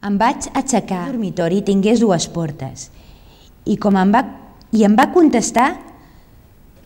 Em vaig aixecar. El dormitori tingués dues portes i em va contestar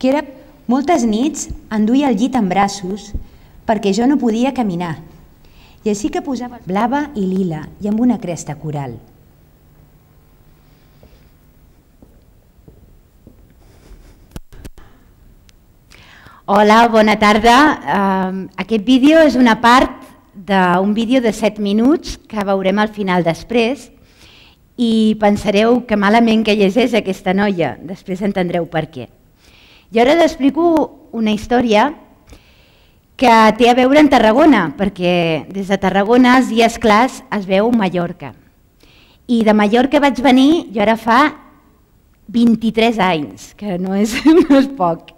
que era moltes nits em duia el llit en braços perquè jo no podia caminar i així que posava blava i lila i amb una cresta coral. Hola, bona tarda. Aquest vídeo és una part d'un vídeo de 7 minuts que veurem al final després i pensareu que malament que llegeix aquesta noia, després entendreu per què. I ara us explico una història que té a veure amb Tarragona, perquè des de Tarragona els dies clars es veu Mallorca. I de Mallorca vaig venir jo ara fa 23 anys, que no és poc.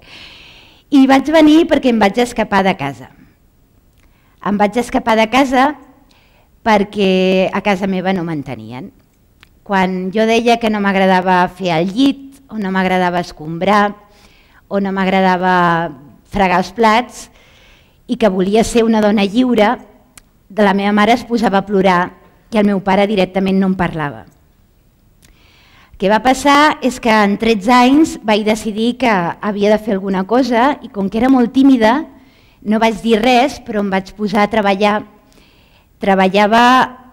I vaig venir perquè em vaig escapar de casa. Em vaig escapar de casa perquè a casa meva no m'entenien. Quan jo deia que no m'agradava fer el llit, o no m'agradava escombrar, o no m'agradava fregar els plats, i que volia ser una dona lliure, de la meva mare es posava a plorar i el meu pare directament no em parlava. El que va passar és que en 13 anys vaig decidir que havia de fer alguna cosa i com que era molt tímida no vaig dir res, però em vaig posar a treballar. Treballava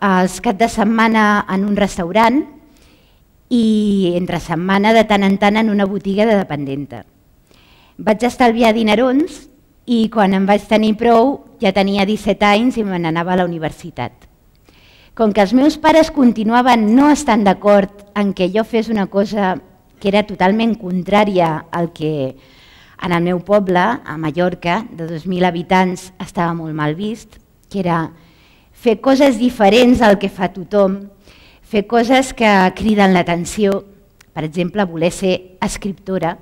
els caps de setmana en un restaurant i entre setmana de tant en tant en una botiga de dependenta. Vaig estalviar dinerons i quan em vaig tenir prou ja tenia 17 anys i me n'anava a la universitat. Com que els meus pares continuaven no estant d'acord en què jo fes una cosa que era totalment contrària al que en el meu poble, a Mallorca, de 2.000 habitants, estava molt mal vist, que era fer coses diferents al que fa tothom, fer coses que criden l'atenció, per exemple, voler ser escriptora,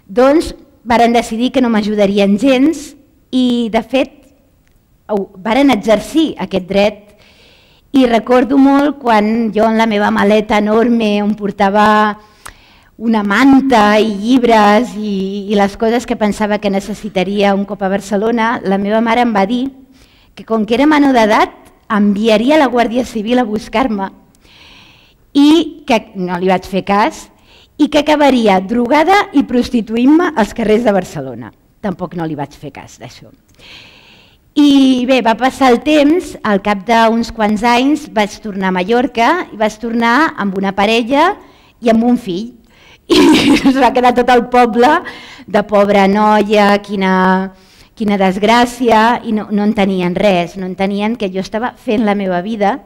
doncs varen decidir que no m'ajudarien gens i, de fet, varen exercir aquest dret. I recordo molt quan jo en la meva maleta enorme on portava una manta i llibres i les coses que pensava que necessitaria un cop a Barcelona, la meva mare em va dir que com que era menor d'edat enviaria la Guàrdia Civil a buscar-me i que no li vaig fer cas i que acabaria drogada i prostituint-me als carrers de Barcelona. Tampoc no li vaig fer cas d'això. I bé, va passar el temps, al cap d'uns quants anys vaig tornar a Mallorca i vaig tornar amb una parella i amb un fill. I es va quedar tot el poble de pobra noia, quina desgràcia, i no entenien res, no entenien que jo estava fent la meva vida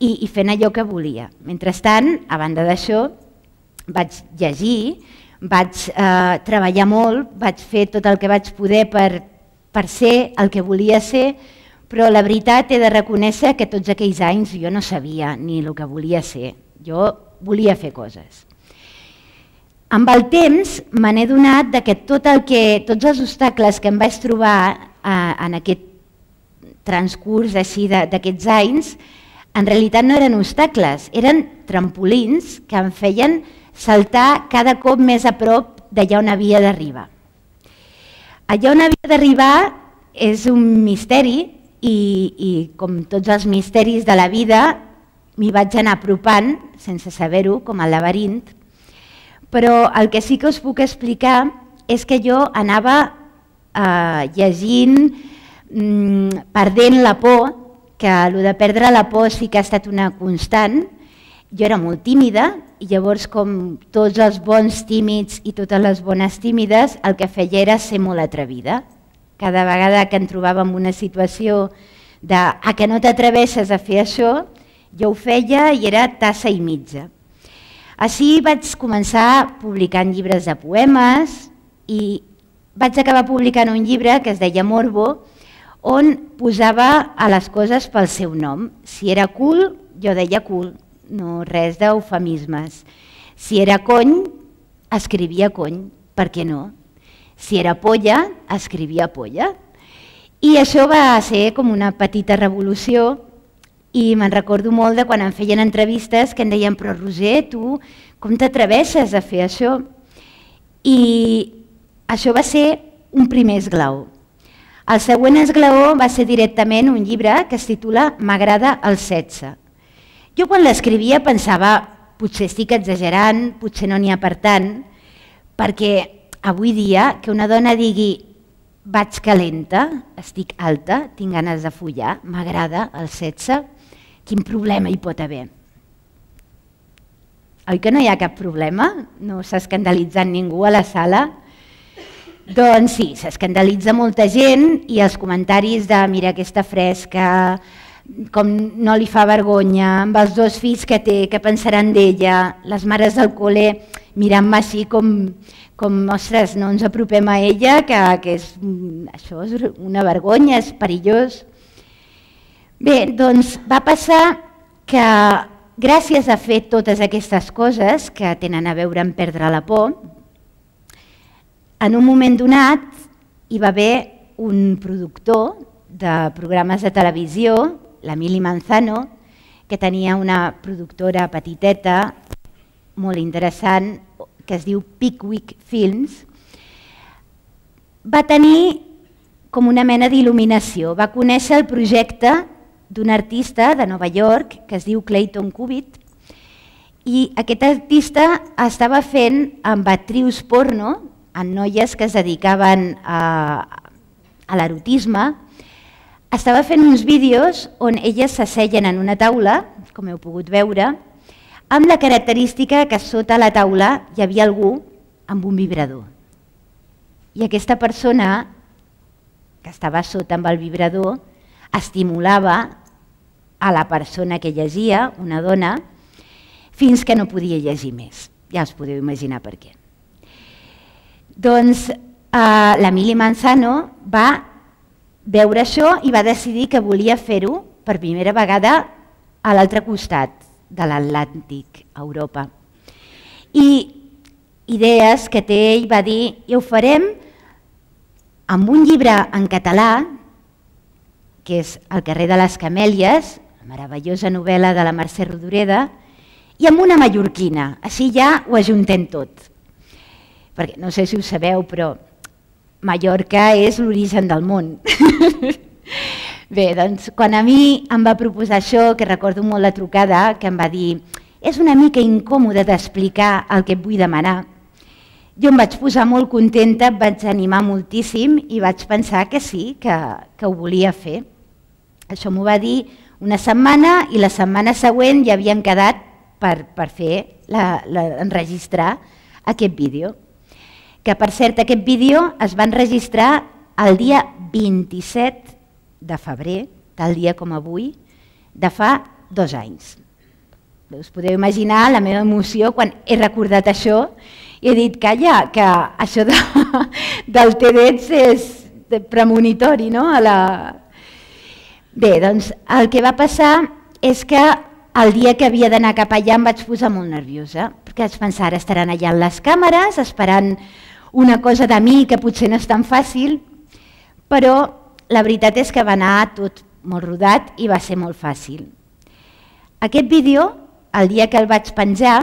i fent allò que volia. Mentrestant, a banda d'això, vaig llegir, vaig treballar molt, vaig fer tot el que vaig poder per ser el que volia ser, però la veritat he de reconèixer que tots aquells anys jo no sabia ni el que volia ser, jo volia fer coses. Amb el temps me n'he adonat que tots els obstacles que em vaig trobar en aquest transcurs d'aquests anys en realitat no eren obstacles, eren trampolins que em feien saltar cada cop més a prop d'allà on havia d'arribar. Allà on havia d'arribar és un misteri i com tots els misteris de la vida m'hi vaig anar apropant sense saber-ho, com el laberint, però el que sí que us puc explicar és que jo anava llegint, perdent la por, que el de perdre la por sí que ha estat una constant. Jo era molt tímida i llavors, com tots els bons tímids i totes les bones tímides, el que feia era ser molt atrevida. Cada vegada que em trobava en una situació de que no t'atreveixes a fer això, jo ho feia i era tassa i mitja. Així vaig començar publicant llibres de poemes i vaig acabar publicant un llibre que es deia Morbo, on posava a les coses pel seu nom. Si era cul, jo deia cul, no res d'eufemismes. Si era cony, escrivia cony, per què no? Si era polla, escrivia polla. I això va ser com una petita revolució. I me'n recordo molt de quan em feien entrevistes que em deien «Però Roser, tu com t'atreveixes a fer això?» I això va ser un primer esglaó. El següent esglaó va ser directament un llibre que es titula «M'agrada el sexe». Jo quan l'escrivia pensava, potser estic exagerant, potser no n'hi ha per tant, perquè avui dia que una dona digui vaig calenta, estic alta, tinc ganes de follar, m'agrada el sexe, quin problema hi pot haver? Oi que no hi ha cap problema? No s'ha escandalitzat ningú a la sala? Doncs sí, s'escandalitza molta gent i els comentaris de mira aquesta fresca, com no li fa vergonya, amb els 2 fills que té, que pensaran d'ella, les mares del col·le mirant-me així com, ostres, no ens apropem a ella, que això és una vergonya, és perillós. Bé, doncs va passar que gràcies a fer totes aquestes coses que tenen a veure amb perdre la por, en un moment donat hi va haver un productor de programes de televisió, l'Emili Manzano, que tenia una productora petiteta, molt interessant, que es diu Pickwick Films, va tenir com una mena d'il·luminació. Va conèixer el projecte d'un artista de Nova York que es diu Clayton Cubitt, i aquest artista estava fent amb actrius porno, amb noies que es dedicaven a l'erotisme, estava fent uns vídeos on elles s'asseien en una taula, com heu pogut veure, amb la característica que sota la taula hi havia algú amb un vibrador. I aquesta persona que estava sota amb el vibrador estimulava a la persona que llegia, una dona, fins que no podia llegir més. Ja us podeu imaginar per què. Doncs l'Emili Manzano va veure això i va decidir que volia fer-ho per primera vegada a l'altre costat de l'Atlàntic, a Europa. I idees que té ell, va dir, i ho farem amb un llibre en català, que és El carrer de les Camèlies, la meravellosa novel·la de la Mercè Rodoreda, i amb una mallorquina, així ja ho ajuntem tot. Perquè no sé si ho sabeu, però Mallorca és l'origen del món. Bé, doncs quan a mi em va proposar això, que recordo molt la trucada, que em va dir és una mica incòmode d'explicar el que et vull demanar, jo em vaig posar molt contenta, em vaig animar moltíssim i vaig pensar que sí, que ho volia fer. Això m'ho va dir una setmana i la setmana següent ja havíem quedat per fer, enregistrar aquest vídeo. Que per cert aquest vídeo es va enregistrar el dia 27 de febrer, tal dia com avui, de fa 2 anys. Us podeu imaginar la meva emoció quan he recordat això i he dit, calla, que això del TEDx és premonitori, no? Bé, doncs el que va passar és que el dia que havia d'anar cap allà em vaig posar molt nerviosa, perquè vaig pensar, ara estaran allà les càmeres esperant una cosa de mi que potser no és tan fàcil, però la veritat és que va anar tot molt rodat i va ser molt fàcil. Aquest vídeo, el dia que el vaig penjar,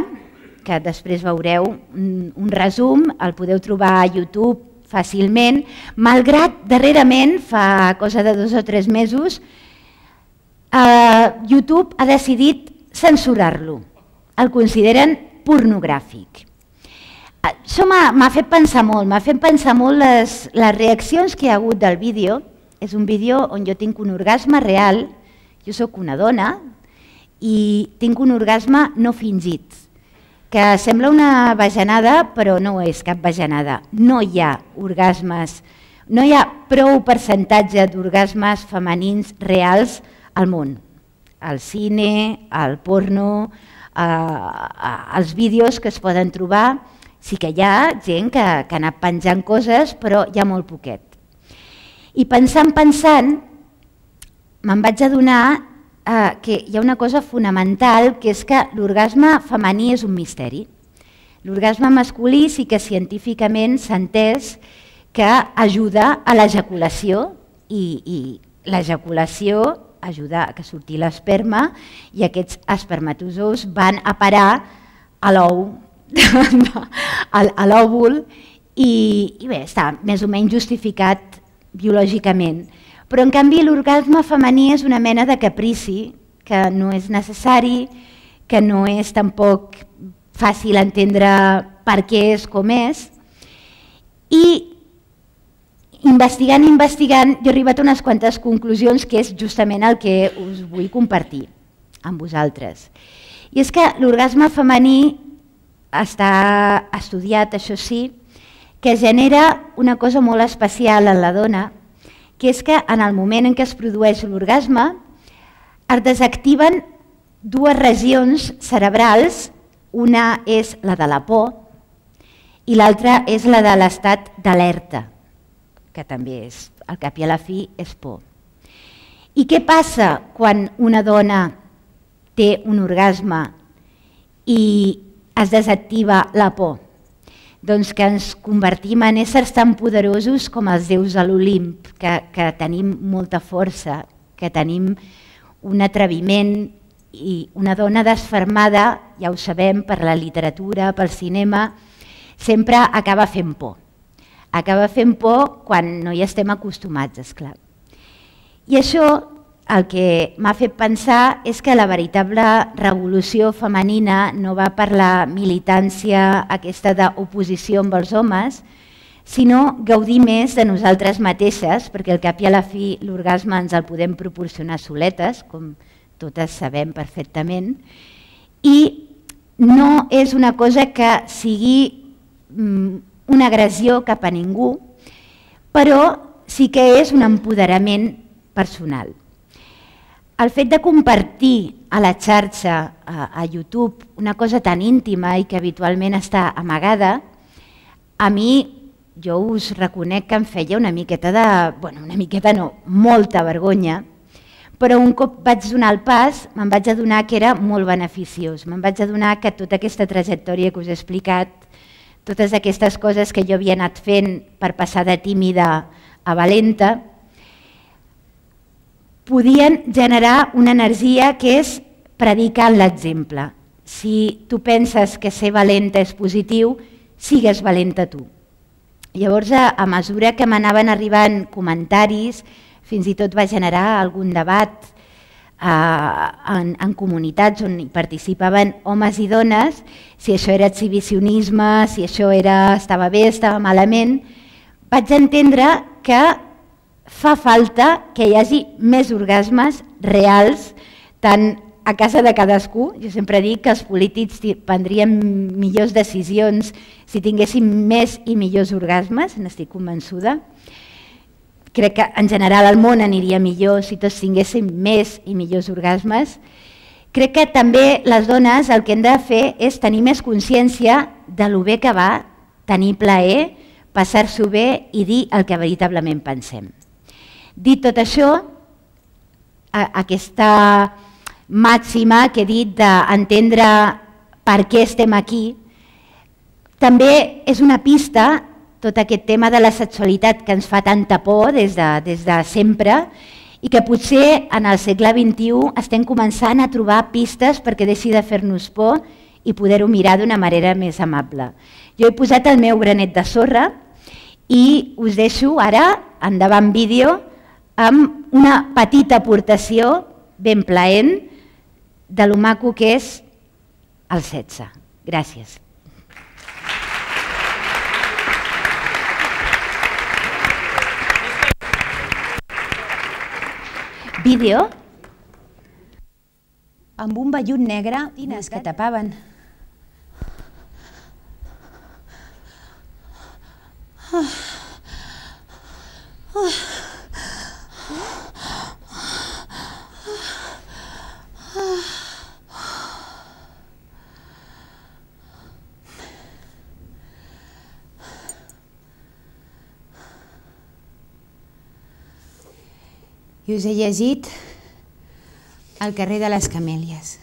que després veureu un resum, el podeu trobar a YouTube fàcilment, malgrat darrerament, fa cosa de 2 o 3 mesos, YouTube ha decidit censurar-lo. El consideren pornogràfic. Això m'ha fet pensar molt les reaccions que hi ha hagut del vídeo. És un vídeo on jo tinc un orgasme real, jo sóc una dona i tinc un orgasme no fingit, que sembla una bajanada però no és cap bajanada. No hi ha orgasmes, no hi ha prou percentatge d'orgasmes femenins reals al món. Al cine, al porno, als vídeos que es poden trobar, sí que hi ha gent que ha anat penjant coses, però hi ha molt poquet. I pensant, me'n vaig adonar que hi ha una cosa fonamental, que és que l'orgasme femení és un misteri. L'orgasme masculí sí que científicament s'ha entès que ajuda a l'ejaculació i l'ejaculació ajuda a que surti l'esperma i aquests espermatozous van a parar a l'ou, a l'òvul i bé, està més o menys justificat biològicament. Però en canvi l'orgasme femení és una mena de caprici que no és necessari, que no és tampoc fàcil entendre per què és com és. I investigant, jo he arribat a unes quantes conclusions que és justament el que us vull compartir amb vosaltres. I és que l'orgasme femení està estudiat, això sí, que genera una cosa molt especial en la dona, que és que en el moment en què es produeix l'orgasme es desactiven dues regions cerebrals, una és la de la por i l'altra és la de l'estat d'alerta, que també és, al cap i a la fi, és por. I què passa quan una dona té un orgasme i es desactiva la por? Doncs que ens convertim en éssers tan poderosos com els déus de l'Olimp, que tenim molta força, que tenim un atreviment, i una dona desfermada, ja ho sabem, per la literatura, pel cinema, sempre acaba fent por. Acaba fent por quan no hi estem acostumats, esclar. I això el que m'ha fet pensar és que la veritable revolució femenina no va per la militància aquesta d'oposició amb els homes, sinó gaudir més de nosaltres mateixes, perquè al cap i a la fi l'orgasme ens el podem proporcionar soletes, com totes sabem perfectament, i no és una cosa que sigui una agressió cap a ningú, però sí que és un empoderament personal. El fet de compartir a la xarxa, a YouTube, una cosa tan íntima i que habitualment està amagada, a mi, jo us reconec que em feia una miqueta de... bueno, una miqueta no, molta vergonya, però un cop vaig donar el pas me'n vaig adonar que era molt beneficiós. Me'n vaig adonar que tota aquesta trajectòria que us he explicat, totes aquestes coses que jo havia anat fent per passar de tímida a valenta, podien generar una energia que és predicar l'exemple. Si tu penses que ser valenta és positiu, sigues valenta tu. Llavors, a mesura que m'anaven arribant comentaris, fins i tot va generar algun debat en comunitats on hi participaven homes i dones, si això era exhibicionisme, si això estava bé, estava malament, vaig entendre que fa falta que hi hagi més orgasmes reals, tant a casa de cadascú. Jo sempre dic que els polítics prendrien millors decisions si tinguéssim més i millors orgasmes, n'estic convençuda. Crec que en general el món aniria millor si tots tinguéssim més i millors orgasmes. Crec que també les dones el que hem de fer és tenir més consciència de lo bé que va tenir plaer, passar-s'ho bé i dir el que veritablement pensem. Dit tot això, aquesta màxima que he dit d'entendre per què estem aquí, també és una pista, tot aquest tema de la sexualitat que ens fa tanta por des de sempre i que potser en el segle XXI estem començant a trobar pistes perquè deixi de fer-nos por i poder-ho mirar d'una manera més amable. Jo he posat el meu granet de sorra i us deixo ara, endavant vídeo, amb una petita aportació ben plaent de lo maco que és el sexe. Gràcies. Vídeo? Amb un vellut negre que tapaven. I us he llegit El carrer de les Camèlies.